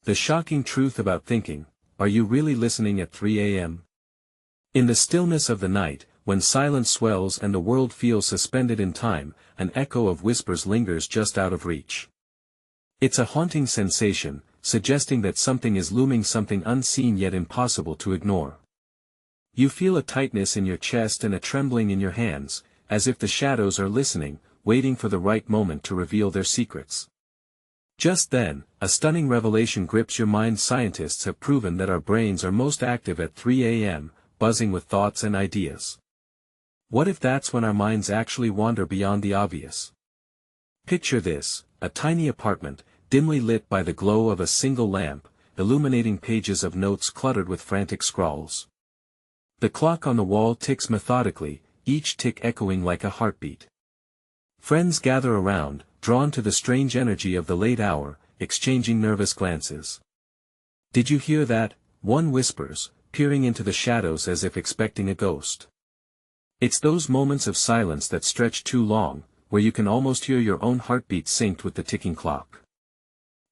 The shocking truth about thinking, are you really listening at 3 a.m.? In the stillness of the night, when silence swells and the world feels suspended in time, an echo of whispers lingers just out of reach. It's a haunting sensation, suggesting that something is looming, something unseen yet impossible to ignore. You feel a tightness in your chest and a trembling in your hands, as if the shadows are listening, waiting for the right moment to reveal their secrets. Just then, a stunning revelation grips your mind. Scientists have proven that our brains are most active at 3 a.m., buzzing with thoughts and ideas. What if that's when our minds actually wander beyond the obvious? Picture this, a tiny apartment, dimly lit by the glow of a single lamp, illuminating pages of notes cluttered with frantic scrawls. The clock on the wall ticks methodically, each tick echoing like a heartbeat. Friends gather around, drawn to the strange energy of the late hour, exchanging nervous glances. "Did you hear that?" one whispers, peering into the shadows as if expecting a ghost. It's those moments of silence that stretch too long, where you can almost hear your own heartbeat synced with the ticking clock.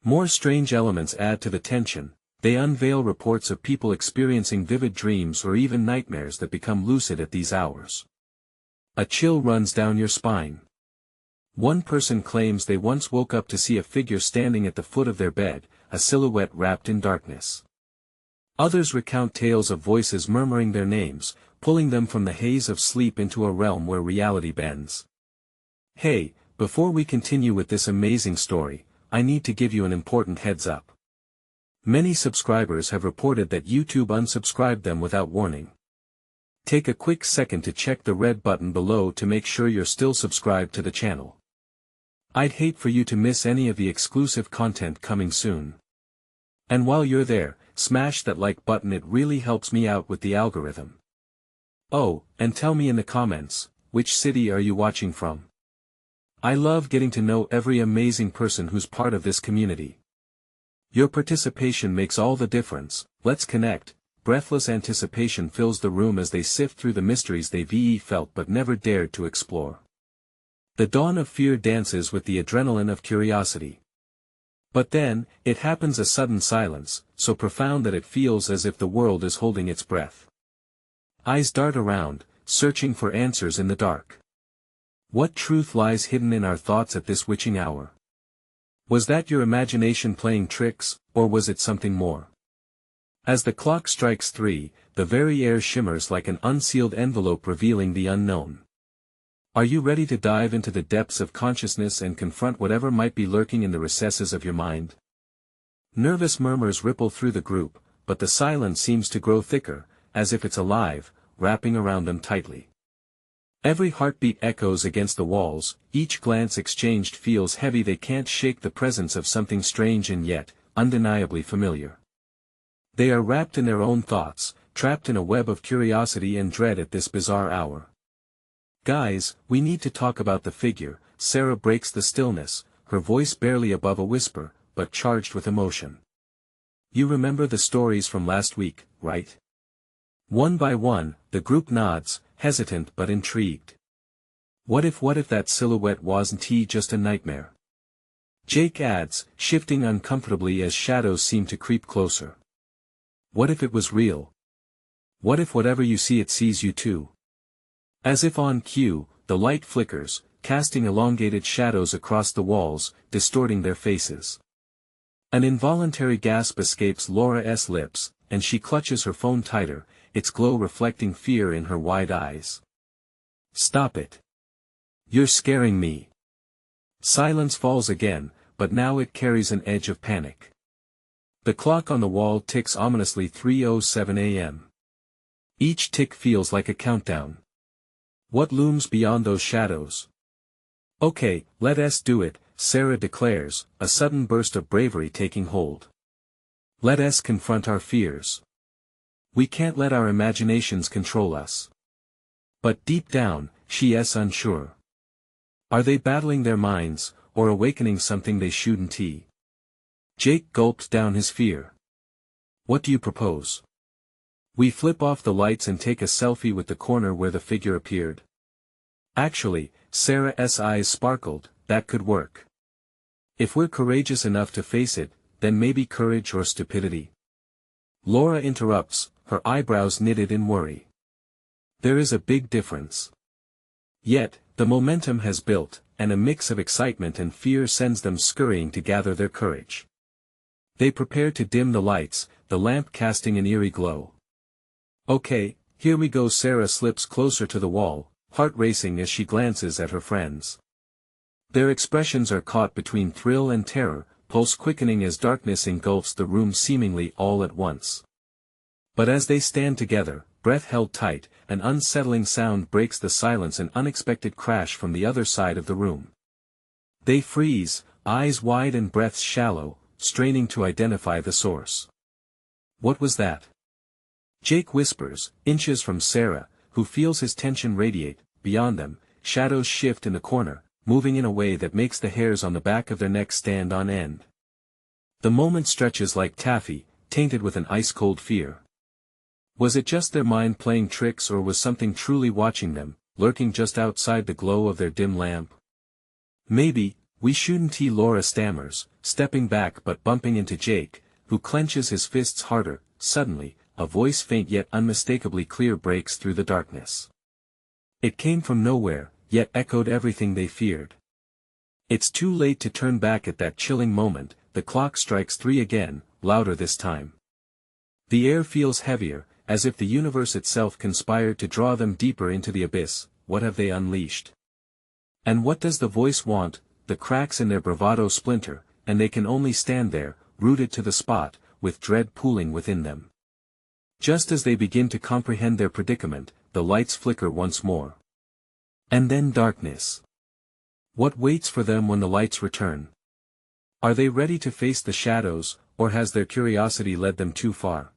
More strange elements add to the tension. They unveil reports of people experiencing vivid dreams or even nightmares that become lucid at these hours. A chill runs down your spine. One person claims they once woke up to see a figure standing at the foot of their bed, a silhouette wrapped in darkness. Others recount tales of voices murmuring their names, pulling them from the haze of sleep into a realm where reality bends. Hey, before we continue with this amazing story, I need to give you an important heads up. Many subscribers have reported that YouTube unsubscribed them without warning. Take a quick second to check the red button below to make sure you're still subscribed to the channel. I'd hate for you to miss any of the exclusive content coming soon. And while you're there, smash that like button, it really helps me out with the algorithm. Oh, and tell me in the comments, which city are you watching from? I love getting to know every amazing person who's part of this community. Your participation makes all the difference. Let's connect. Breathless anticipation fills the room as they sift through the mysteries they've felt but never dared to explore. The dawn of fear dances with the adrenaline of curiosity. But then, it happens, a sudden silence, so profound that it feels as if the world is holding its breath. Eyes dart around, searching for answers in the dark. What truth lies hidden in our thoughts at this witching hour? Was that your imagination playing tricks, or was it something more? As the clock strikes 3, the very air shimmers like an unsealed envelope revealing the unknown. Are you ready to dive into the depths of consciousness and confront whatever might be lurking in the recesses of your mind? Nervous murmurs ripple through the group, but the silence seems to grow thicker, as if it's alive, wrapping around them tightly. Every heartbeat echoes against the walls, each glance exchanged feels heavy. They can't shake the presence of something strange and yet, undeniably familiar. They are wrapped in their own thoughts, trapped in a web of curiosity and dread at this bizarre hour. "Guys, we need to talk about the figure." Sarah breaks the stillness, her voice barely above a whisper, but charged with emotion. "You remember the stories from last week, right?" One by one, the group nods, hesitant but intrigued. What if that silhouette wasn't just a nightmare? Jake adds, shifting uncomfortably as shadows seem to creep closer. What if it was real? What if whatever you see, it sees you too? As if on cue, the light flickers, casting elongated shadows across the walls, distorting their faces. An involuntary gasp escapes Laura's lips, and she clutches her phone tighter, its glow reflecting fear in her wide eyes. "Stop it. You're scaring me." Silence falls again, but now it carries an edge of panic. The clock on the wall ticks ominously. 3:07 a.m. Each tick feels like a countdown. What looms beyond those shadows? "Okay, let us do it," Sarah declares, a sudden burst of bravery taking hold. "Let us confront our fears. We can't let our imaginations control us." But deep down, she is unsure. Are they battling their minds, or awakening something they shouldn't? Jake gulped down his fear. "What do you propose? We flip off the lights and take a selfie with the corner where the figure appeared?" Actually, Sarah's eyes sparkled, that could work. If we're courageous enough to face it, then maybe courage or stupidity. Laura interrupts, her eyebrows knitted in worry. There is a big difference. Yet, the momentum has built, and a mix of excitement and fear sends them scurrying to gather their courage. They prepare to dim the lights, the lamp casting an eerie glow. Okay, here we go. Sarah slips closer to the wall, heart racing as she glances at her friends. Their expressions are caught between thrill and terror, pulse quickening as darkness engulfs the room seemingly all at once. But as they stand together, breath held tight, an unsettling sound breaks the silence, an unexpected crash from the other side of the room. They freeze, eyes wide and breaths shallow, straining to identify the source. What was that? Jake whispers, inches from Sarah, who feels his tension radiate. Beyond them, shadows shift in the corner, moving in a way that makes the hairs on the back of their necks stand on end. The moment stretches like taffy, tainted with an ice-cold fear. Was it just their mind playing tricks, or was something truly watching them, lurking just outside the glow of their dim lamp? Maybe, we shouldn't. Laura stammers, stepping back but bumping into Jake, who clenches his fists harder. Suddenly, a voice faint yet unmistakably clear breaks through the darkness. It came from nowhere, yet echoed everything they feared. It's too late to turn back. At that chilling moment, the clock strikes 3 again, louder this time. The air feels heavier, as if the universe itself conspired to draw them deeper into the abyss. What have they unleashed? And what does the voice want? The cracks in their bravado splinter, and they can only stand there, rooted to the spot, with dread pooling within them. Just as they begin to comprehend their predicament, the lights flicker once more. And then darkness. What waits for them when the lights return? Are they ready to face the shadows, or has their curiosity led them too far?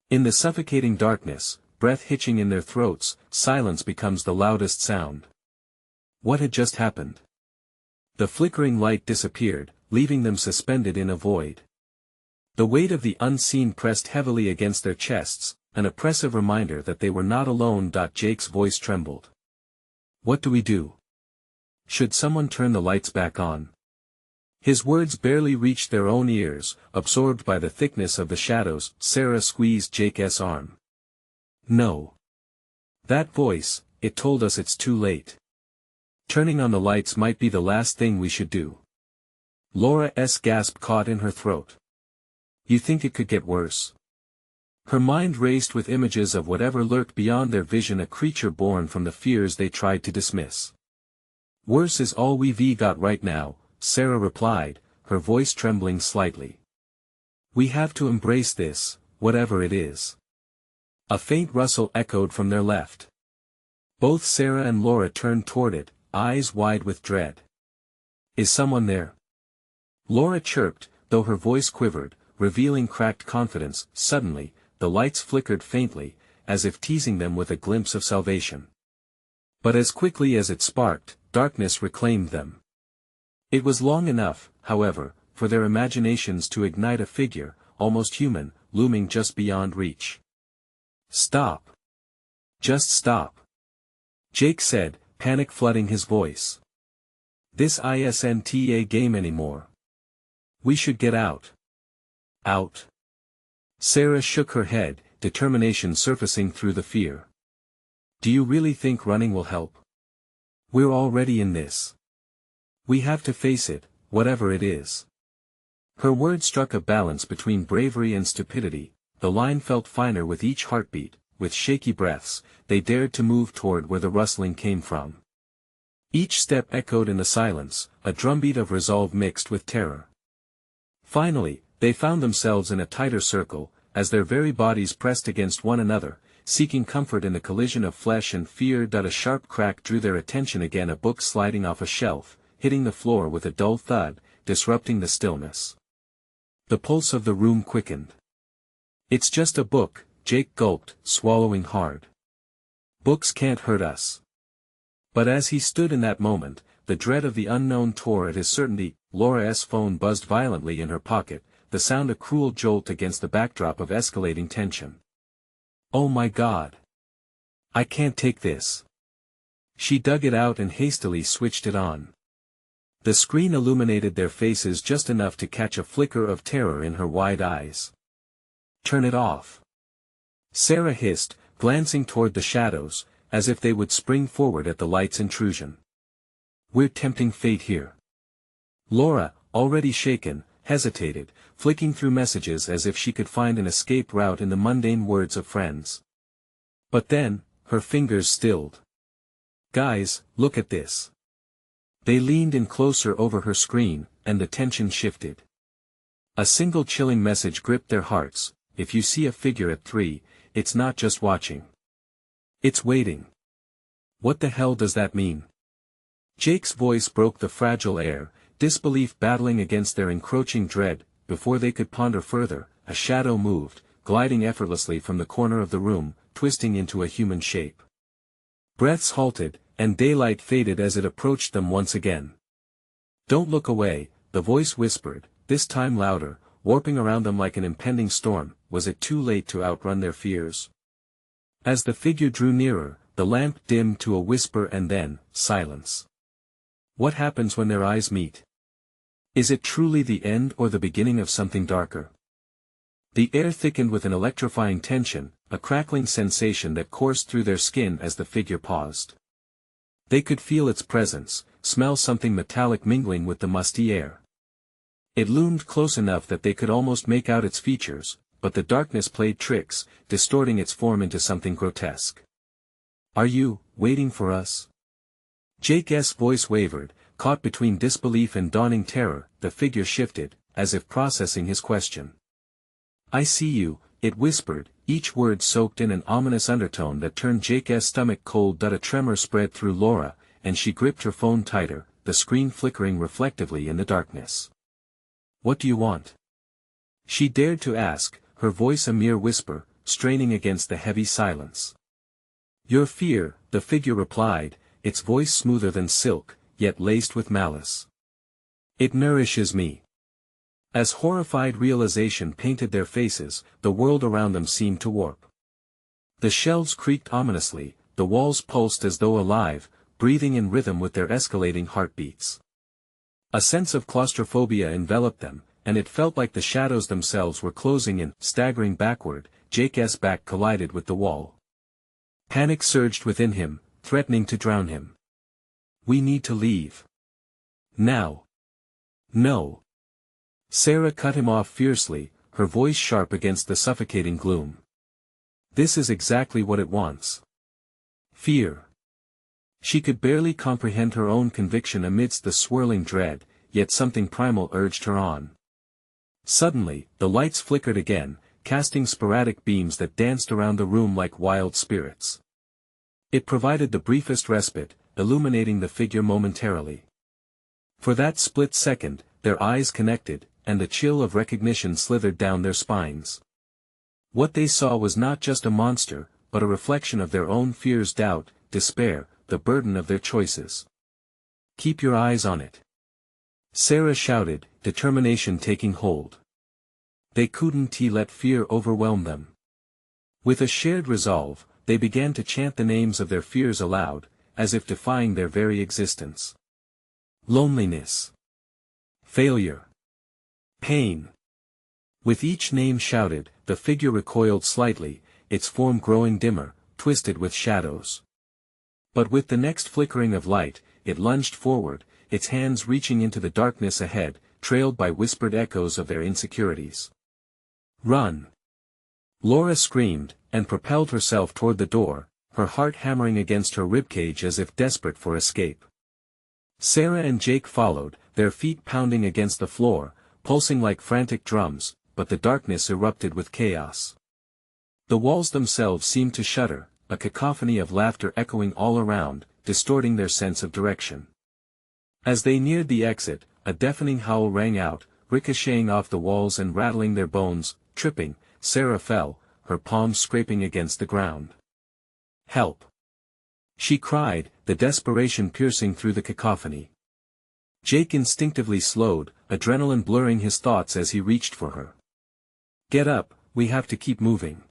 In the suffocating darkness, breath hitching in their throats, silence becomes the loudest sound. What had just happened? The flickering light disappeared, leaving them suspended in a void. The weight of the unseen pressed heavily against their chests, an oppressive reminder that they were not alone. Jake's voice trembled. What do we do? Should someone turn the lights back on? His words barely reached their own ears, absorbed by the thickness of the shadows. Sarah squeezed Jake's arm. No. That voice, it told us it's too late. Turning on the lights might be the last thing we should do. Laura's gasp caught in her throat. You think it could get worse? Her mind raced with images of whatever lurked beyond their vision, a creature born from the fears they tried to dismiss. Worse is all we've got right now, Sarah replied, her voice trembling slightly. We have to embrace this, whatever it is. A faint rustle echoed from their left. Both Sarah and Laura turned toward it, eyes wide with dread. Is someone there? Laura chirped, though her voice quivered, revealing cracked confidence. Suddenly, the lights flickered faintly, as if teasing them with a glimpse of salvation. But as quickly as it sparked, darkness reclaimed them. It was long enough, however, for their imaginations to ignite a figure, almost human, looming just beyond reach. Stop. Just stop. Jake said, panic flooding his voice. This isn't a game anymore. We should get out. Out. Sarah shook her head, determination surfacing through the fear. Do you really think running will help? We're already in this. We have to face it, whatever it is. Her words struck a balance between bravery and stupidity. The line felt finer with each heartbeat. With shaky breaths, they dared to move toward where the rustling came from. Each step echoed in the silence, a drumbeat of resolve mixed with terror. Finally, they found themselves in a tighter circle, as their very bodies pressed against one another, seeking comfort in the collision of flesh and fear. A sharp crack drew their attention again, a book sliding off a shelf, hitting the floor with a dull thud, disrupting the stillness. The pulse of the room quickened. It's just a book, Jake gulped, swallowing hard. Books can't hurt us. But as he stood in that moment, the dread of the unknown tore at his certainty. Laura's phone buzzed violently in her pocket, the sound a cruel jolt against the backdrop of escalating tension. Oh my God! I can't take this. She dug it out and hastily switched it on. The screen illuminated their faces just enough to catch a flicker of terror in her wide eyes. "Turn it off," Sarah hissed, glancing toward the shadows, as if they would spring forward at the light's intrusion. "We're tempting fate here." Laura, already shaken, hesitated, flicking through messages as if she could find an escape route in the mundane words of friends. But then, her fingers stilled. "Guys, look at this." They leaned in closer over her screen, and the tension shifted. A single chilling message gripped their hearts: "If you see a figure at 3, it's not just watching. It's waiting." "What the hell does that mean?" Jake's voice broke the fragile air, disbelief battling against their encroaching dread. Before they could ponder further, a shadow moved, gliding effortlessly from the corner of the room, twisting into a human shape. Breaths halted, and daylight faded as it approached them once again. "Don't look away," the voice whispered, this time louder, warping around them like an impending storm. Was it too late to outrun their fears? As the figure drew nearer, the lamp dimmed to a whisper and then, silence. What happens when their eyes meet? Is it truly the end or the beginning of something darker? The air thickened with an electrifying tension, a crackling sensation that coursed through their skin as the figure paused. They could feel its presence, smell something metallic mingling with the musty air. It loomed close enough that they could almost make out its features, but the darkness played tricks, distorting its form into something grotesque. "Are you waiting for us?" Jake's voice wavered, caught between disbelief and dawning terror. The figure shifted, as if processing his question. "I see you," it whispered, each word soaked in an ominous undertone that turned Jake's stomach cold. A tremor spread through Laura, and she gripped her phone tighter, the screen flickering reflectively in the darkness. "What do you want?" she dared to ask, her voice a mere whisper, straining against the heavy silence. "Your fear," the figure replied, its voice smoother than silk, yet laced with malice. "It nourishes me." As horrified realization painted their faces, the world around them seemed to warp. The shelves creaked ominously, the walls pulsed as though alive, breathing in rhythm with their escalating heartbeats. A sense of claustrophobia enveloped them, and it felt like the shadows themselves were closing in. Staggering backward, Jake's back collided with the wall. Panic surged within him, threatening to drown him. "We need to leave. Now." "No." Sarah cut him off fiercely, her voice sharp against the suffocating gloom. "This is exactly what it wants. Fear." She could barely comprehend her own conviction amidst the swirling dread, yet something primal urged her on. Suddenly, the lights flickered again, casting sporadic beams that danced around the room like wild spirits. It provided the briefest respite, illuminating the figure momentarily. For that split second, their eyes connected, and the chill of recognition slithered down their spines. What they saw was not just a monster, but a reflection of their own fears, doubt, despair, the burden of their choices. "Keep your eyes on it," Sarah shouted, determination taking hold. They couldn't let fear overwhelm them. With a shared resolve, they began to chant the names of their fears aloud, as if defying their very existence. Loneliness. Failure. Pain. With each name shouted, the figure recoiled slightly, its form growing dimmer, twisted with shadows. But with the next flickering of light, it lunged forward, its hands reaching into the darkness ahead, trailed by whispered echoes of their insecurities. "Run!" Laura screamed, and propelled herself toward the door, her heart hammering against her ribcage as if desperate for escape. Sarah and Jake followed, their feet pounding against the floor, pulsing like frantic drums, but the darkness erupted with chaos. The walls themselves seemed to shudder, a cacophony of laughter echoing all around, distorting their sense of direction. As they neared the exit, a deafening howl rang out, ricocheting off the walls and rattling their bones. Tripping, Sarah fell, her palms scraping against the ground. "Help!" she cried, the desperation piercing through the cacophony. Jake instinctively slowed, adrenaline blurring his thoughts as he reached for her. "Get up, we have to keep moving."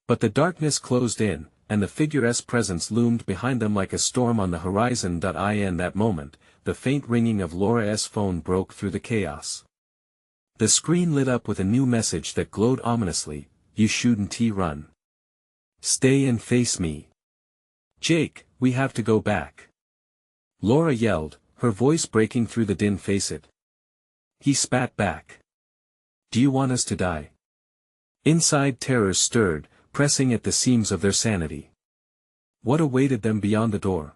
But the darkness closed in, and the figure S presence loomed behind them like a storm on the horizon. In that moment, the faint ringing of Laura's phone broke through the chaos. The screen lit up with a new message that glowed ominously: "You shouldn't run. Stay and face me. Jake, we have to go back." Laura yelled, her voice breaking through the din. "Face it." He spat back. "Do you want us to die?" Inside, terrors stirred, pressing at the seams of their sanity. What awaited them beyond the door?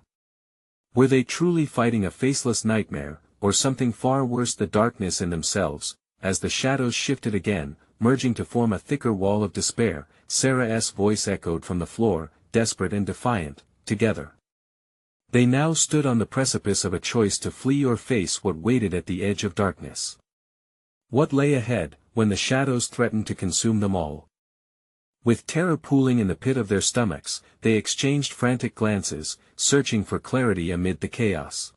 Were they truly fighting a faceless nightmare, or something far worse? The darkness in themselves, as the shadows shifted again, merging to form a thicker wall of despair, Sarah's voice echoed from the floor, desperate and defiant: "Together." They now stood on the precipice of a choice: to flee or face what waited at the edge of darkness. What lay ahead, when the shadows threatened to consume them all? With terror pooling in the pit of their stomachs, they exchanged frantic glances, searching for clarity amid the chaos.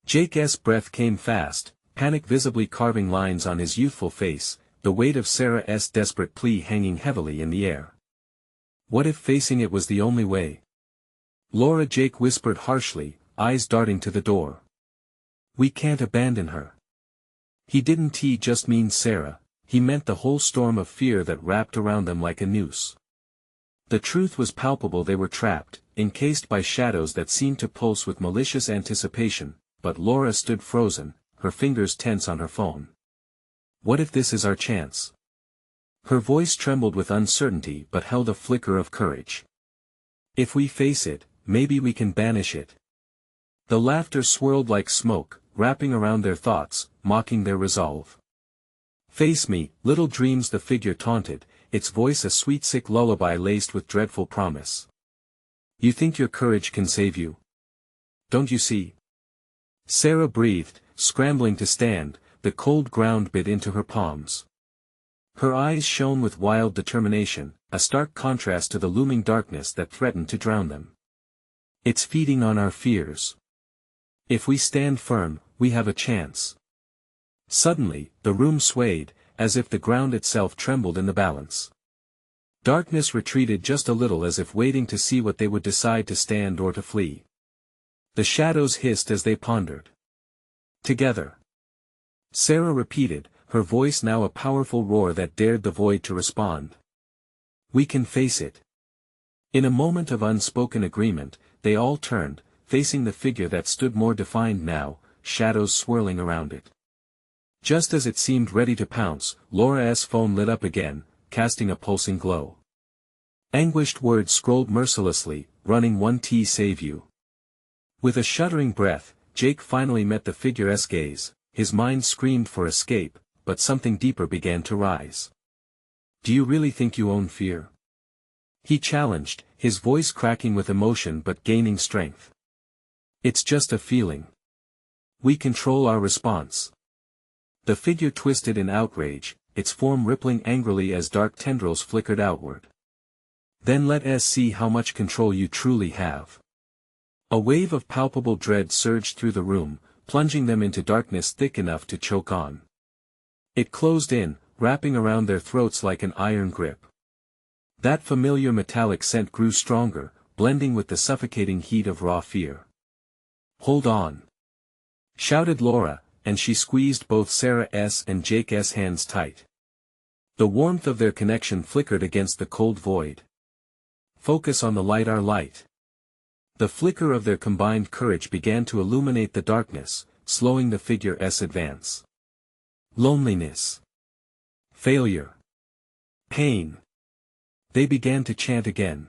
Jake's breath came fast, panic visibly carving lines on his youthful face, the weight of Sarah's desperate plea hanging heavily in the air. What if facing it was the only way? "Laura," Jake whispered harshly, eyes darting to the door. "We can't abandon her." He didn't just mean Sarah, he meant the whole storm of fear that wrapped around them like a noose. The truth was palpable: they were trapped, encased by shadows that seemed to pulse with malicious anticipation, but Laura stood frozen, her fingers tense on her phone. "What if this is our chance?" Her voice trembled with uncertainty but held a flicker of courage. "If we face it, maybe we can banish it." The laughter swirled like smoke, wrapping around their thoughts, mocking their resolve. "Face me, little dreams," the figure taunted, its voice a sweet sick lullaby laced with dreadful promise. "You think your courage can save you? Don't you see?" Sarah breathed, scrambling to stand, the cold ground bit into her palms. Her eyes shone with wild determination, a stark contrast to the looming darkness that threatened to drown them. "It's feeding on our fears. If we stand firm, we have a chance." Suddenly, the room swayed, as if the ground itself trembled in the balance. Darkness retreated just a little, as if waiting to see what they would decide: to stand or to flee. The shadows hissed as they pondered. "Together." Sarah repeated, her voice now a powerful roar that dared the void to respond. "We can face it." In a moment of unspoken agreement, they all turned, facing the figure that stood more defined now, shadows swirling around it. Just as it seemed ready to pounce, Laura's phone lit up again, casting a pulsing glow. Anguished words scrolled mercilessly, running: "One T save you." With a shuddering breath, Jake finally met the figure's gaze. His mind screamed for escape, but something deeper began to rise. "Do you really think you own fear?" he challenged, his voice cracking with emotion but gaining strength. "It's just a feeling. We control our response." The figure twisted in outrage, its form rippling angrily as dark tendrils flickered outward. "Then let us see how much control you truly have." A wave of palpable dread surged through the room, plunging them into darkness thick enough to choke on. It closed in, wrapping around their throats like an iron grip. That familiar metallic scent grew stronger, blending with the suffocating heat of raw fear. "Hold on!" shouted Laura, and she squeezed both Sarah's and Jake's hands tight. The warmth of their connection flickered against the cold void. "Focus on the light, our light." The flicker of their combined courage began to illuminate the darkness, slowing the figure's advance. Loneliness. Failure. Pain. They began to chant again.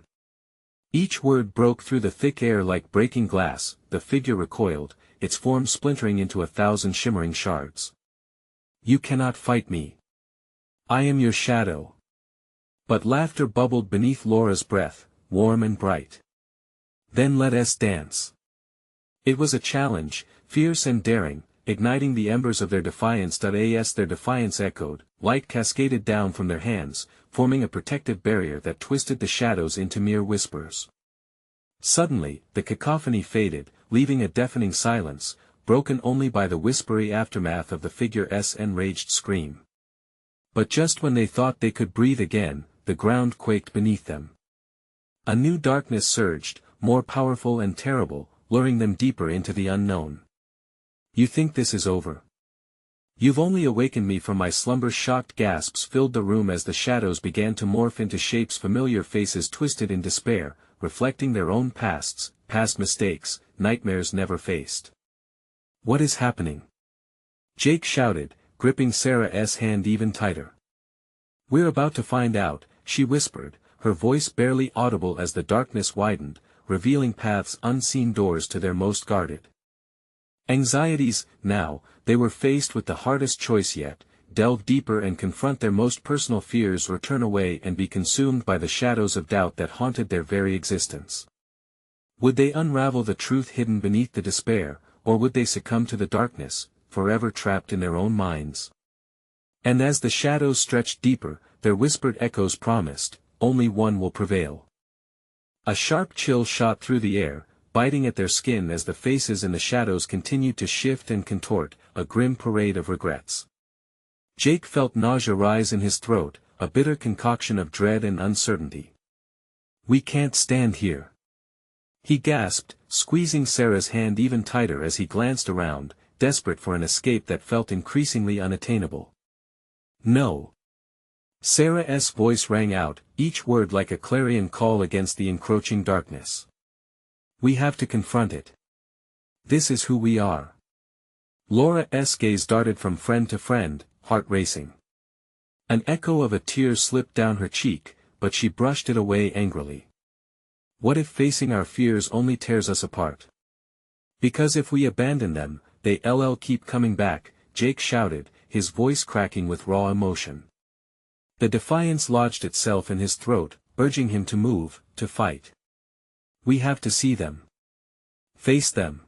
Each word broke through the thick air like breaking glass. The figure recoiled, its form splintering into 1,000 shimmering shards. "You cannot fight me. I am your shadow." But laughter bubbled beneath Laura's breath, warm and bright. "Then let us dance." It was a challenge, fierce and daring, igniting the embers of their defiance. As their defiance echoed, light cascaded down from their hands, forming a protective barrier that twisted the shadows into mere whispers. Suddenly, the cacophony faded, leaving a deafening silence, broken only by the whispery aftermath of the figure's enraged scream. But just when they thought they could breathe again, the ground quaked beneath them. A new darkness surged, more powerful and terrible, luring them deeper into the unknown. You think this is over? You've only awakened me from my slumber. Shocked gasps filled the room as the shadows began to morph into shapes. Familiar faces twisted in despair, reflecting their own pasts, past mistakes, nightmares never faced. What is happening? Jake shouted, gripping Sarah's hand even tighter. We're about to find out, she whispered, her voice barely audible as the darkness widened, revealing paths unseen, doors to their most guarded anxieties. Now, they were faced with the hardest choice yet: delve deeper and confront their most personal fears, or turn away and be consumed by the shadows of doubt that haunted their very existence. Would they unravel the truth hidden beneath the despair, or would they succumb to the darkness, forever trapped in their own minds? And as the shadows stretched deeper, their whispered echoes promised, only one will prevail. A sharp chill shot through the air, biting at their skin as the faces in the shadows continued to shift and contort, a grim parade of regrets. Jake felt nausea rise in his throat, a bitter concoction of dread and uncertainty. We can't stand here, he gasped, squeezing Sarah's hand even tighter as he glanced around, desperate for an escape that felt increasingly unattainable. No. Sarah's voice rang out, each word like a clarion call against the encroaching darkness. We have to confront it. This is who we are. Laura's gaze darted from friend to friend, heart racing. An echo of a tear slipped down her cheek, but she brushed it away angrily. What if facing our fears only tears us apart? Because if we abandon them, they'll keep coming back, Jake shouted, his voice cracking with raw emotion. The defiance lodged itself in his throat, urging him to move, to fight. We have to see them. Face them.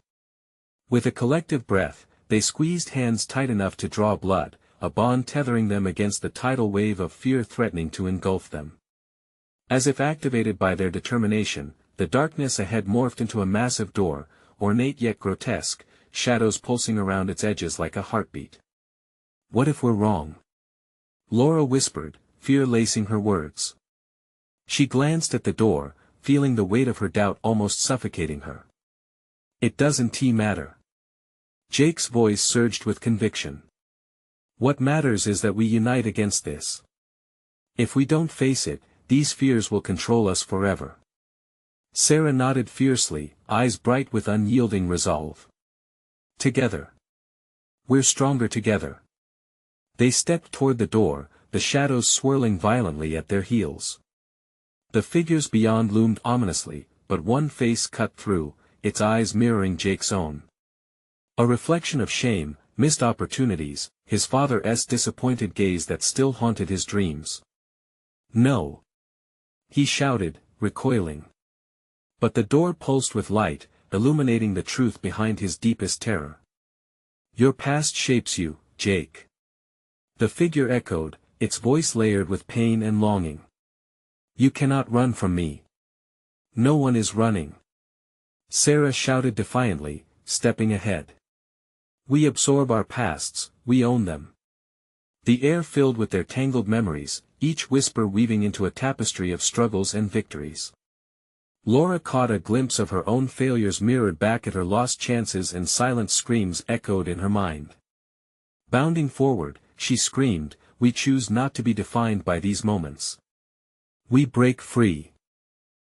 With a collective breath, they squeezed hands tight enough to draw blood, a bond tethering them against the tidal wave of fear threatening to engulf them. As if activated by their determination, the darkness ahead morphed into a massive door, ornate yet grotesque, shadows pulsing around its edges like a heartbeat. What if we're wrong? Laura whispered, fear lacing her words. She glanced at the door, feeling the weight of her doubt almost suffocating her. It doesn't matter. Jake's voice surged with conviction. What matters is that we unite against this. If we don't face it, these fears will control us forever. Sarah nodded fiercely, eyes bright with unyielding resolve. Together. We're stronger together. They stepped toward the door, the shadows swirling violently at their heels. The figures beyond loomed ominously, but one face cut through, its eyes mirroring Jake's own. A reflection of shame, missed opportunities, his father's disappointed gaze that still haunted his dreams. No. He shouted, recoiling. But the door pulsed with light, illuminating the truth behind his deepest terror. Your past shapes you, Jake. The figure echoed, its voice layered with pain and longing. You cannot run from me. No one is running. Sarah shouted defiantly, stepping ahead. We absorb our pasts, we own them. The air filled with their tangled memories, each whisper weaving into a tapestry of struggles and victories. Laura caught a glimpse of her own failures mirrored back at her lost chances, and silent screams echoed in her mind. Bounding forward, she screamed, we choose not to be defined by these moments. We break free.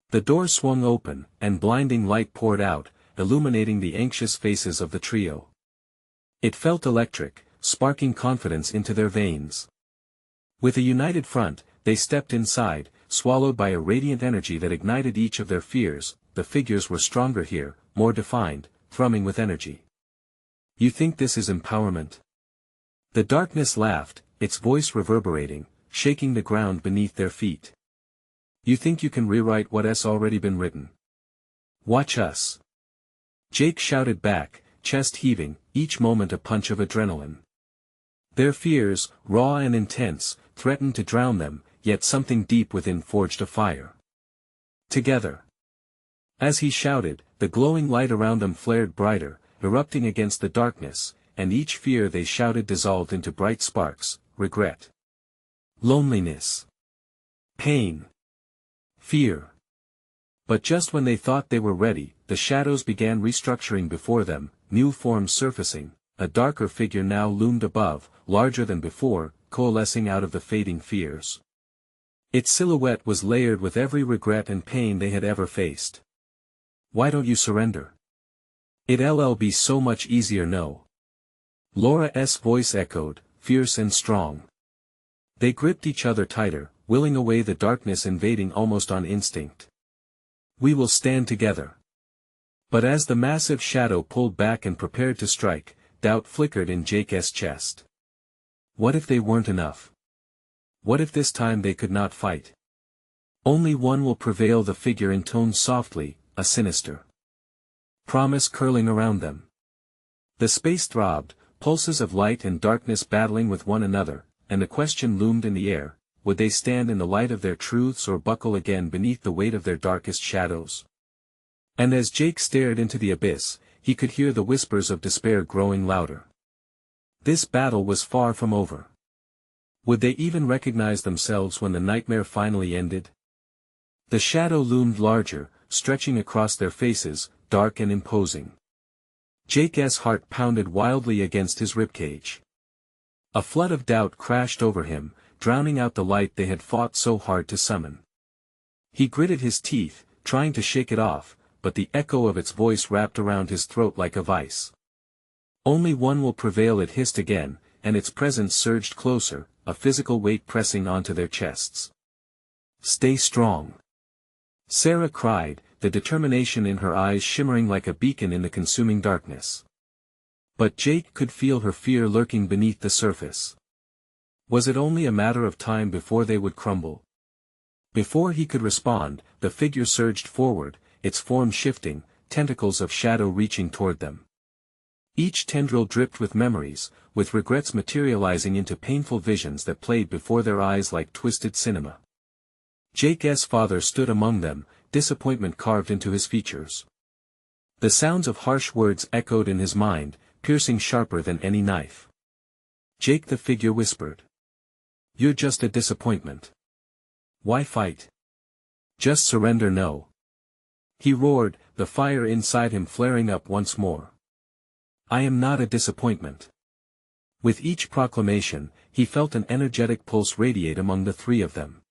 The door swung open, and blinding light poured out, illuminating the anxious faces of the trio. It felt electric, sparking confidence into their veins. With a united front, they stepped inside, swallowed by a radiant energy that ignited each of their fears. The figures were stronger here, more defined, thrumming with energy. You think this is empowerment? The darkness laughed, its voice reverberating, shaking the ground beneath their feet. You think you can rewrite what's already been written? Watch us. Jake shouted back, chest heaving, each moment a punch of adrenaline. Their fears, raw and intense, threatened to drown them, yet something deep within forged a fire. Together. As he shouted, the glowing light around them flared brighter, erupting against the darkness, and each fear they shouted dissolved into bright sparks: regret, loneliness, pain, fear. But just when they thought they were ready, the shadows began restructuring before them, new forms surfacing. A darker figure now loomed above, larger than before, coalescing out of the fading fears. Its silhouette was layered with every regret and pain they had ever faced. "Why don't you surrender? It'll be so much easier no." Laura's voice echoed, fierce and strong. They gripped each other tighter, willing away the darkness invading almost on instinct. "We will stand together." But as the massive shadow pulled back and prepared to strike, doubt flickered in Jake's chest. What if they weren't enough? What if this time they could not fight? "Only one will prevail," the figure intoned softly, a sinister promise curling around them. The space throbbed, pulses of light and darkness battling with one another, and the question loomed in the air: would they stand in the light of their truths or buckle again beneath the weight of their darkest shadows? And as Jake stared into the abyss, he could hear the whispers of despair growing louder. This battle was far from over. Would they even recognize themselves when the nightmare finally ended? The shadow loomed larger, stretching across their faces, dark and imposing. Jake's heart pounded wildly against his ribcage. A flood of doubt crashed over him, drowning out the light they had fought so hard to summon. He gritted his teeth, trying to shake it off, but the echo of its voice wrapped around his throat like a vice. "Only one will prevail," it hissed again, and its presence surged closer, a physical weight pressing onto their chests. "Stay strong," Sarah cried, the determination in her eyes shimmering like a beacon in the consuming darkness. But Jake could feel her fear lurking beneath the surface. Was it only a matter of time before they would crumble? Before he could respond, the figure surged forward, its form shifting, tentacles of shadow reaching toward them. Each tendril dripped with memories, with regrets materializing into painful visions that played before their eyes like twisted cinema. Jake's father stood among them, disappointment carved into his features. The sounds of harsh words echoed in his mind, piercing sharper than any knife. "Jake," the figure whispered. "You're just a disappointment. Why fight? Just surrender." "No." He roared, the fire inside him flaring up once more. "I am not a disappointment." With each proclamation, he felt an energetic pulse radiate among the three of them.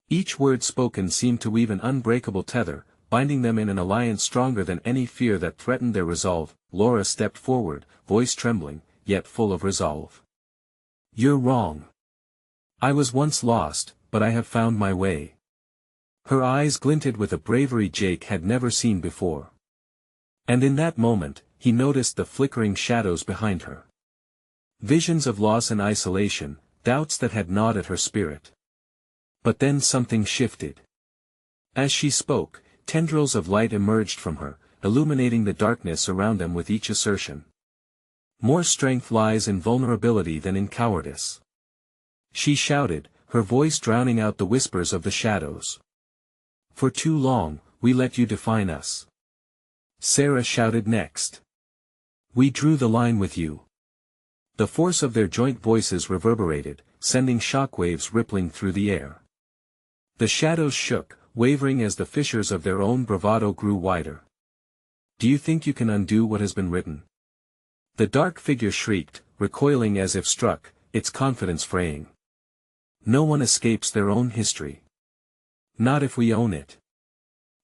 Each word spoken seemed to weave an unbreakable tether, binding them in an alliance stronger than any fear that threatened their resolve. Laura stepped forward, voice trembling, yet full of resolve. "You're wrong. I was once lost, but I have found my way." Her eyes glinted with a bravery Jake had never seen before. And in that moment, he noticed the flickering shadows behind her. Visions of loss and isolation, doubts that had gnawed at her spirit. But then something shifted. As she spoke, tendrils of light emerged from her, illuminating the darkness around them with each assertion. "More strength lies in vulnerability than in cowardice," she shouted, her voice drowning out the whispers of the shadows. "For too long, we let you define us," Sarah shouted next. "We drew the line with you." The force of their joint voices reverberated, sending shockwaves rippling through the air. The shadows shook, wavering as the fissures of their own bravado grew wider. "Do you think you can undo what has been written?" The dark figure shrieked, recoiling as if struck, its confidence fraying. "No one escapes their own history. Not if we own it,"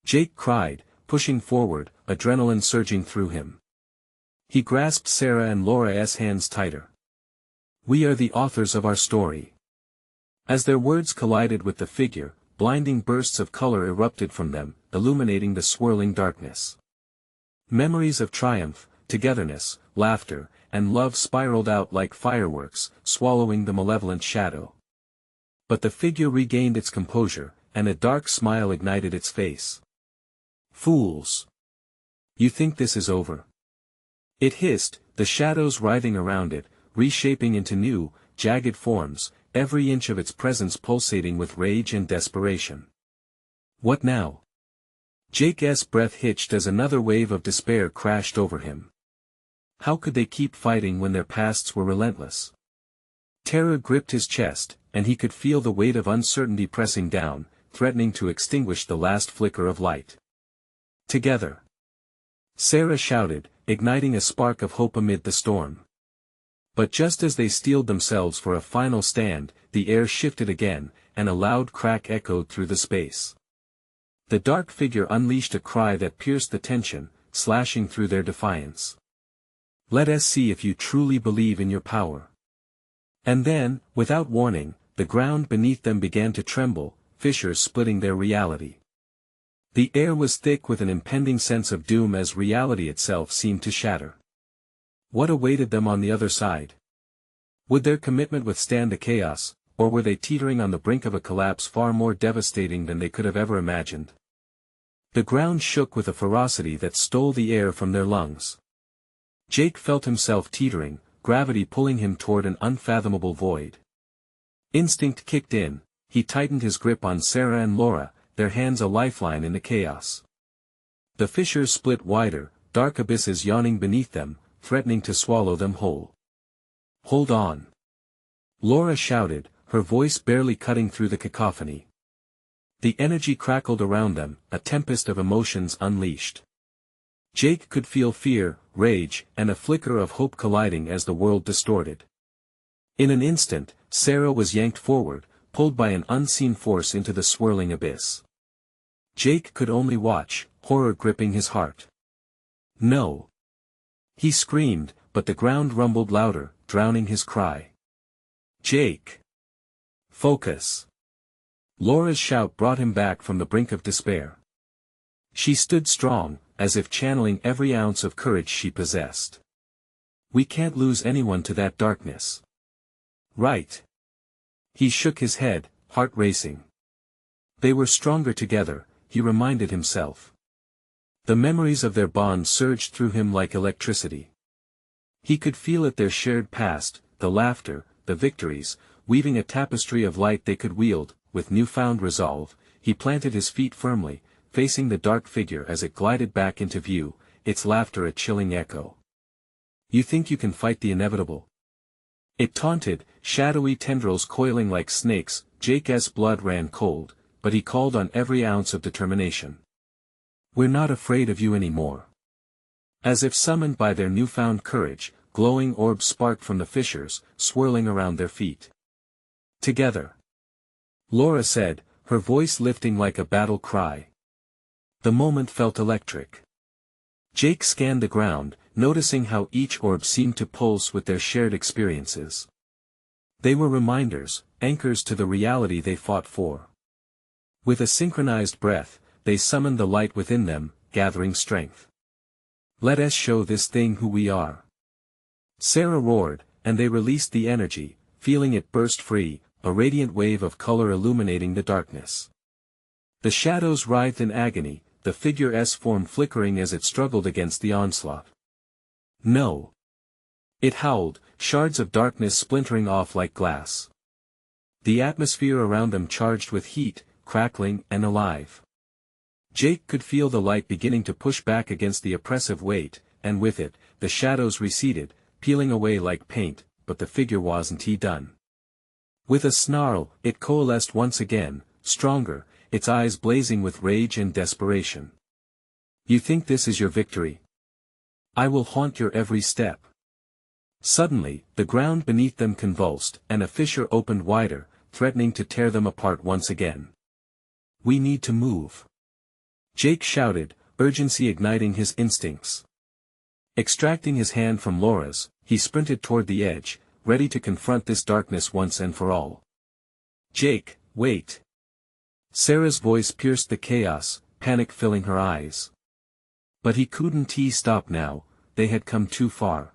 Jake cried, pushing forward, adrenaline surging through him. He grasped Sarah and Laura's hands tighter. "We are the authors of our story." As their words collided with the figure, blinding bursts of color erupted from them, illuminating the swirling darkness. Memories of triumph, togetherness, laughter, and love spiraled out like fireworks, swallowing the malevolent shadow. But the figure regained its composure, and a dark smile ignited its face. "Fools! You think this is over?" It hissed, the shadows writhing around it, reshaping into new, jagged forms, every inch of its presence pulsating with rage and desperation. "What now?" Jake's breath hitched as another wave of despair crashed over him. How could they keep fighting when their pasts were relentless? Terror gripped his chest, and he could feel the weight of uncertainty pressing down, threatening to extinguish the last flicker of light. Together! Sarah shouted, igniting a spark of hope amid the storm. But just as they steeled themselves for a final stand, the air shifted again, and a loud crack echoed through the space. The dark figure unleashed a cry that pierced the tension, slashing through their defiance. "Let us see if you truly believe in your power." And then, without warning, the ground beneath them began to tremble, fissures splitting their reality. The air was thick with an impending sense of doom as reality itself seemed to shatter. What awaited them on the other side? Would their commitment withstand the chaos, or were they teetering on the brink of a collapse far more devastating than they could have ever imagined? The ground shook with a ferocity that stole the air from their lungs. Jake felt himself teetering, gravity pulling him toward an unfathomable void. Instinct kicked in, he tightened his grip on Sarah and Laura, their hands a lifeline in the chaos. The fissures split wider, dark abysses yawning beneath them, threatening to swallow them whole. "Hold on!" Laura shouted, her voice barely cutting through the cacophony. The energy crackled around them, a tempest of emotions unleashed. Jake could feel fear, rage, and a flicker of hope colliding as the world distorted. In an instant, Sarah was yanked forward, pulled by an unseen force into the swirling abyss. Jake could only watch, horror gripping his heart. "No!" He screamed, but the ground rumbled louder, drowning his cry. "Jake! Focus!" Laura's shout brought him back from the brink of despair. She stood strong, as if channeling every ounce of courage she possessed. "We can't lose anyone to that darkness." "Right." He shook his head, heart racing. They were stronger together, he reminded himself. The memories of their bond surged through him like electricity. He could feel it, their shared past, the laughter, the victories, weaving a tapestry of light they could wield. With newfound resolve, he planted his feet firmly, facing the dark figure as it glided back into view, its laughter a chilling echo. "You think you can fight the inevitable?" It taunted, shadowy tendrils coiling like snakes. Jake's blood ran cold, but he called on every ounce of determination. "We're not afraid of you anymore." As if summoned by their newfound courage, glowing orbs sparked from the fissures, swirling around their feet. "Together!" Laura said, her voice lifting like a battle cry. The moment felt electric. Jake scanned the ground, noticing how each orb seemed to pulse with their shared experiences. They were reminders, anchors to the reality they fought for. With a synchronized breath, they summoned the light within them, gathering strength. "Let us show this thing who we are." Sarah roared, and they released the energy, feeling it burst free, a radiant wave of color illuminating the darkness. The shadows writhed in agony, the figure's form flickering as it struggled against the onslaught. "No!" It howled, shards of darkness splintering off like glass. The atmosphere around them charged with heat, crackling and alive. Jake could feel the light beginning to push back against the oppressive weight, and with it, the shadows receded, peeling away like paint, but the figure wasn't done. With a snarl, it coalesced once again, stronger, its eyes blazing with rage and desperation. "You think this is your victory? I will haunt your every step." Suddenly, the ground beneath them convulsed, and a fissure opened wider, threatening to tear them apart once again. "We need to move!" Jake shouted, urgency igniting his instincts. Extracting his hand from Laura's, he sprinted toward the edge, ready to confront this darkness once and for all. "Jake, wait!" Sarah's voice pierced the chaos, panic filling her eyes. But he couldn't stop now, they had come too far.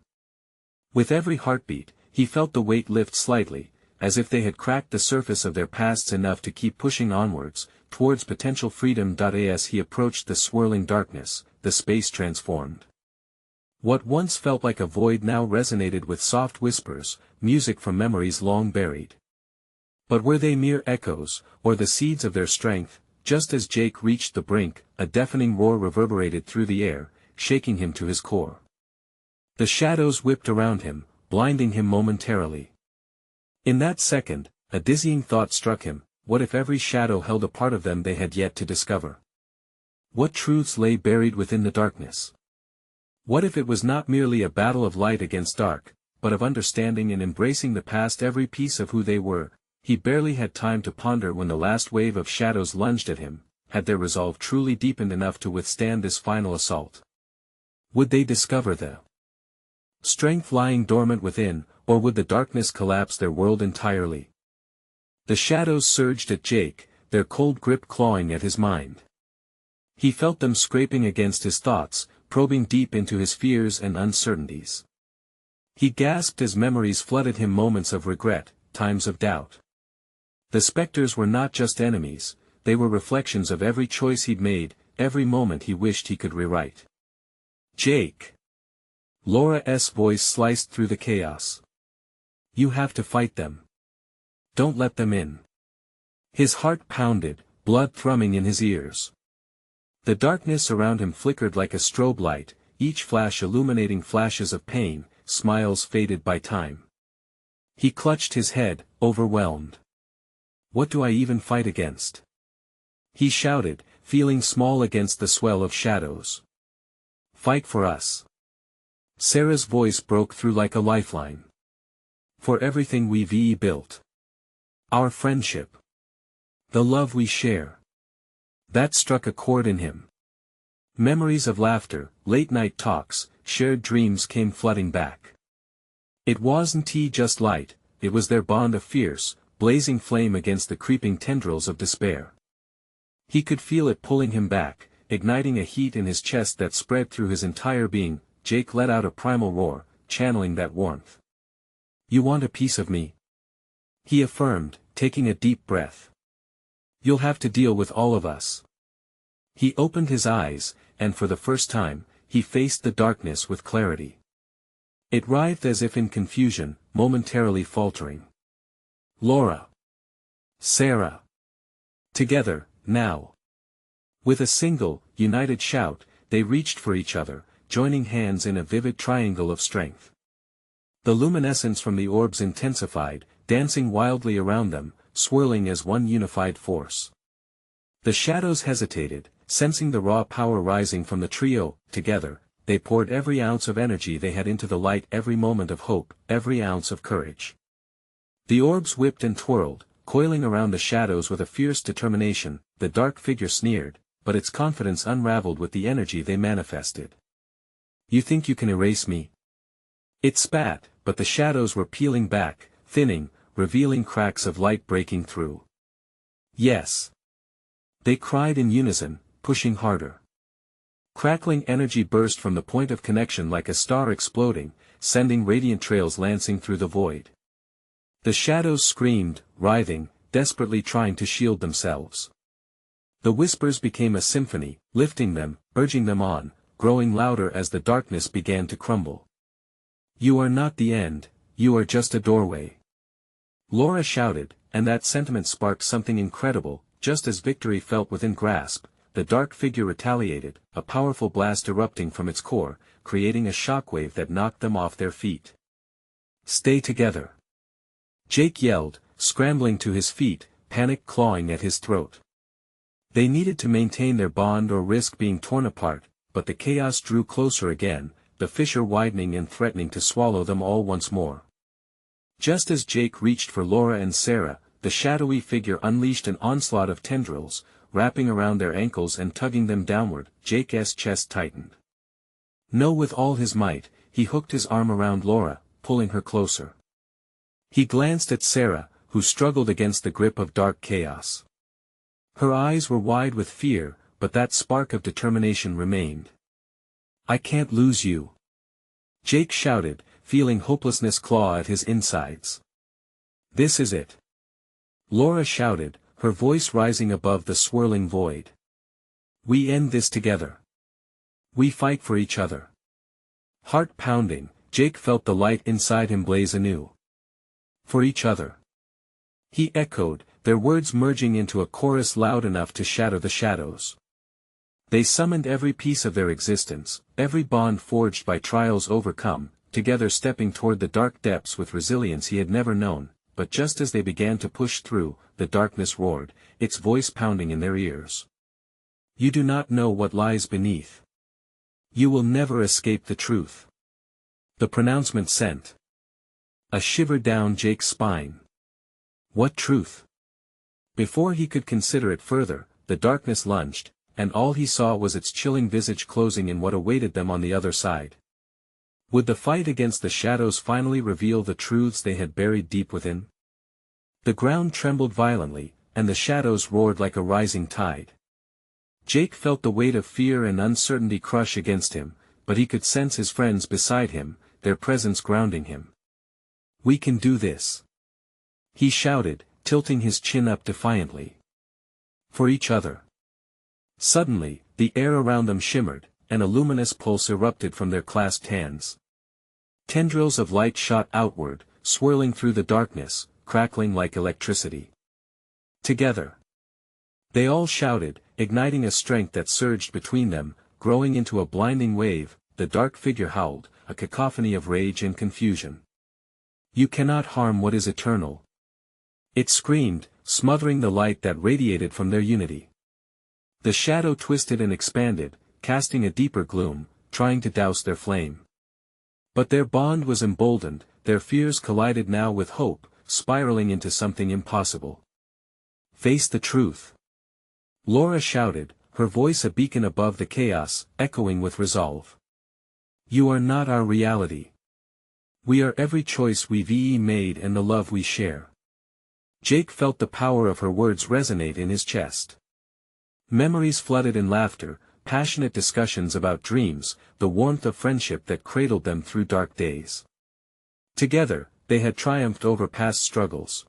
With every heartbeat, he felt the weight lift slightly, as if they had cracked the surface of their pasts enough to keep pushing onwards, towards potential freedom. As he approached the swirling darkness, the space transformed. What once felt like a void now resonated with soft whispers, music from memories long buried. But were they mere echoes, or the seeds of their strength? Just as Jake reached the brink, a deafening roar reverberated through the air, shaking him to his core. The shadows whipped around him, blinding him momentarily. In that second, a dizzying thought struck him: what if every shadow held a part of them they had yet to discover? What truths lay buried within the darkness? What if it was not merely a battle of light against dark, but of understanding and embracing the past every piece of who they were? He barely had time to ponder when the last wave of shadows lunged at him. Had their resolve truly deepened enough to withstand this final assault? Would they discover the strength lying dormant within, or would the darkness collapse their world entirely? The shadows surged at Jake, their cold grip clawing at his mind. He felt them scraping against his thoughts, probing deep into his fears and uncertainties. He gasped as memories flooded him, moments of regret, times of doubt. The specters were not just enemies, they were reflections of every choice he'd made, every moment he wished he could rewrite. Jake. Laura's voice sliced through the chaos. You have to fight them. Don't let them in. His heart pounded, blood thrumming in his ears. The darkness around him flickered like a strobe light, each flash illuminating flashes of pain, smiles faded by time. He clutched his head, overwhelmed. What do I even fight against? He shouted, feeling small against the swell of shadows. Fight for us. Sarah's voice broke through like a lifeline. For everything we've built. Our friendship. The love we share. That struck a chord in him. Memories of laughter, late-night talks, shared dreams came flooding back. It wasn't just light, it was their bond of fierce, blazing flame against the creeping tendrils of despair. He could feel it pulling him back, igniting a heat in his chest that spread through his entire being. Jake let out a primal roar, channeling that warmth. You want a piece of me? He affirmed, taking a deep breath. You'll have to deal with all of us. He opened his eyes, and for the first time, he faced the darkness with clarity. It writhed as if in confusion, momentarily faltering. Laura. Sarah. Together, now. With a single, united shout, they reached for each other, joining hands in a vivid triangle of strength. The luminescence from the orbs intensified, dancing wildly around them, swirling as one unified force. The shadows hesitated, sensing the raw power rising from the trio. Together, they poured every ounce of energy they had into the light, every moment of hope, every ounce of courage. The orbs whipped and twirled, coiling around the shadows with a fierce determination. The dark figure sneered, but its confidence unraveled with the energy they manifested. You think you can erase me? It spat, but the shadows were peeling back, thinning, revealing cracks of light breaking through. Yes. They cried in unison, pushing harder. Crackling energy burst from the point of connection like a star exploding, sending radiant trails lancing through the void. The shadows screamed, writhing, desperately trying to shield themselves. The whispers became a symphony, lifting them, urging them on, growing louder as the darkness began to crumble. You are not the end, you are just a doorway. Laura shouted, and that sentiment sparked something incredible. Just as victory felt within grasp, the dark figure retaliated, a powerful blast erupting from its core, creating a shockwave that knocked them off their feet. Stay together. Jake yelled, scrambling to his feet, panic clawing at his throat. They needed to maintain their bond or risk being torn apart, but the chaos drew closer again, the fissure widening and threatening to swallow them all once more. Just as Jake reached for Laura and Sarah, the shadowy figure unleashed an onslaught of tendrils, wrapping around their ankles and tugging them downward. Jake's chest tightened. No, with all his might, he hooked his arm around Laura, pulling her closer. He glanced at Sarah, who struggled against the grip of dark chaos. Her eyes were wide with fear, but that spark of determination remained. I can't lose you. Jake shouted, feeling hopelessness claw at his insides. This is it. Laura shouted, her voice rising above the swirling void. We end this together. We fight for each other. Heart pounding, Jake felt the light inside him blaze anew. For each other. He echoed, their words merging into a chorus loud enough to shatter the shadows. They summoned every piece of their existence, every bond forged by trials overcome, together stepping toward the dark depths with resilience he had never known. but just as they began to push through, the darkness roared, its voice pounding in their ears. You do not know what lies beneath. You will never escape the truth. The pronouncement sent a shiver down Jake's spine. What truth? Before he could consider it further, the darkness lunged, and all he saw was its chilling visage closing in what awaited them on the other side. Would the fight against the shadows finally reveal the truths they had buried deep within? The ground trembled violently, and the shadows roared like a rising tide. Jake felt the weight of fear and uncertainty crush against him, but he could sense his friends beside him, their presence grounding him. We can do this. He shouted, tilting his chin up defiantly. For each other. Suddenly, the air around them shimmered, and a luminous pulse erupted from their clasped hands. Tendrils of light shot outward, swirling through the darkness, crackling like electricity. Together. They all shouted, igniting a strength that surged between them, growing into a blinding wave. The dark figure howled, a cacophony of rage and confusion. You cannot harm what is eternal. It screamed, smothering the light that radiated from their unity. The shadow twisted and expanded, casting a deeper gloom, trying to douse their flame. But their bond was emboldened, their fears collided now with hope, spiraling into something impossible. Face the truth. Laura shouted, her voice a beacon above the chaos, echoing with resolve. You are not our reality. We are every choice we've made and the love we share. Jake felt the power of her words resonate in his chest. Memories flooded in laughter, passionate discussions about dreams, the warmth of friendship that cradled them through dark days. Together, they had triumphed over past struggles.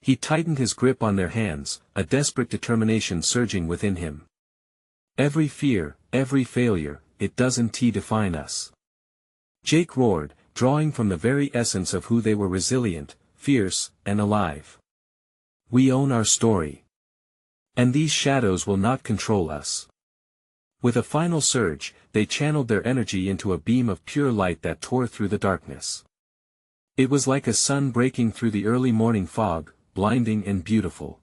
He tightened his grip on their hands, a desperate determination surging within him. Every fear, every failure, it doesn't define us. Jake roared, drawing from the very essence of who they were: resilient, fierce, and alive. We own our story. And these shadows will not control us. With a final surge, they channeled their energy into a beam of pure light that tore through the darkness. It was like a sun breaking through the early morning fog, blinding and beautiful.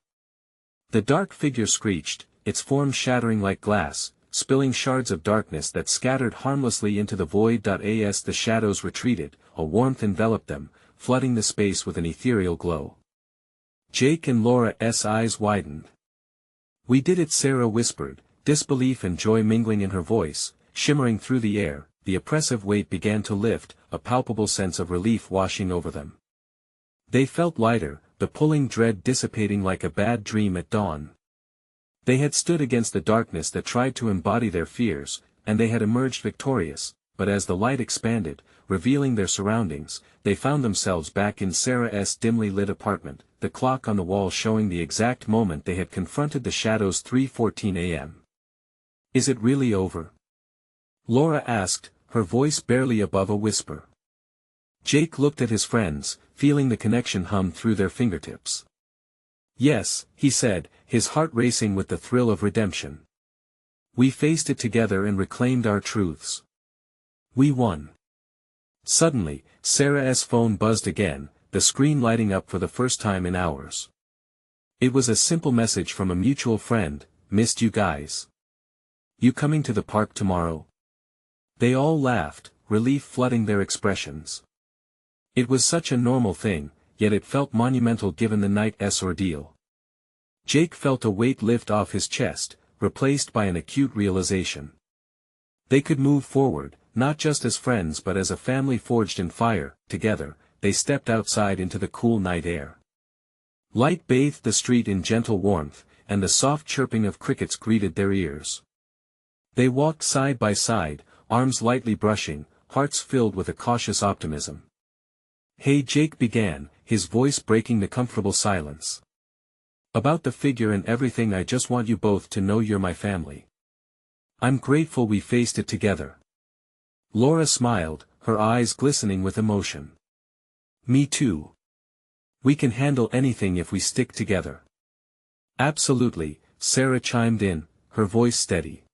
The dark figure screeched, its form shattering like glass, spilling shards of darkness that scattered harmlessly into the void. As the shadows retreated, a warmth enveloped them, flooding the space with an ethereal glow. Jake and Laura's eyes widened. We did it, Sarah whispered, disbelief and joy mingling in her voice, shimmering through the air. The oppressive weight began to lift, a palpable sense of relief washing over them. They felt lighter, the pulling dread dissipating like a bad dream at dawn. They had stood against the darkness that tried to embody their fears, and they had emerged victorious, but as the light expanded, revealing their surroundings, they found themselves back in Sarah's dimly lit apartment, the clock on the wall showing the exact moment they had confronted the shadows: 3:14 a.m. Is it really over? Laura asked, her voice barely above a whisper. Jake looked at his friends, feeling the connection hum through their fingertips. Yes, he said, his heart racing with the thrill of redemption. We faced it together and reclaimed our truths. We won. Suddenly, Sarah's phone buzzed again, the screen lighting up for the first time in hours. It was a simple message from a mutual friend: missed you guys. You coming to the park tomorrow? They all laughed, relief flooding their expressions. It was such a normal thing, yet it felt monumental given the night's ordeal. Jake felt a weight lift off his chest, replaced by an acute realization. They could move forward, not just as friends but as a family forged in fire. Together, they stepped outside into the cool night air. Light bathed the street in gentle warmth, and the soft chirping of crickets greeted their ears. They walked side by side, arms lightly brushing, hearts filled with a cautious optimism. Hey, Jake began, his voice breaking the comfortable silence. About the figure and everything, I just want you both to know you're my family. I'm grateful we faced it together. Laura smiled, her eyes glistening with emotion. Me too. We can handle anything if we stick together. Absolutely, Sarah chimed in, her voice steady.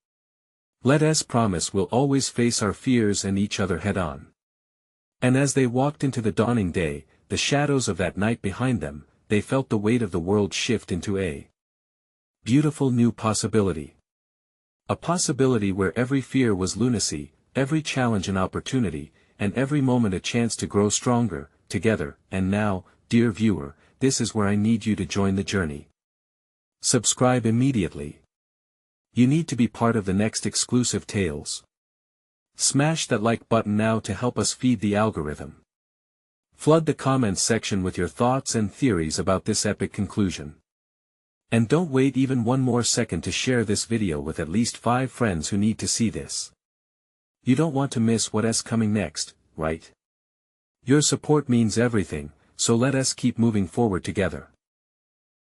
Let us promise we'll always face our fears and each other head on. And as they walked into the dawning day, the shadows of that night behind them, they felt the weight of the world shift into a beautiful new possibility. A possibility where every fear was lunacy, every challenge an opportunity, and every moment a chance to grow stronger, together. And now, dear viewer, this is where I need you to join the journey. Subscribe immediately. You need to be part of the next exclusive tales. Smash that like button now to help us feed the algorithm. Flood the comments section with your thoughts and theories about this epic conclusion. And don't wait even one more second to share this video with at least 5 friends who need to see this. You don't want to miss what's coming next, right? Your support means everything, so let us keep moving forward together.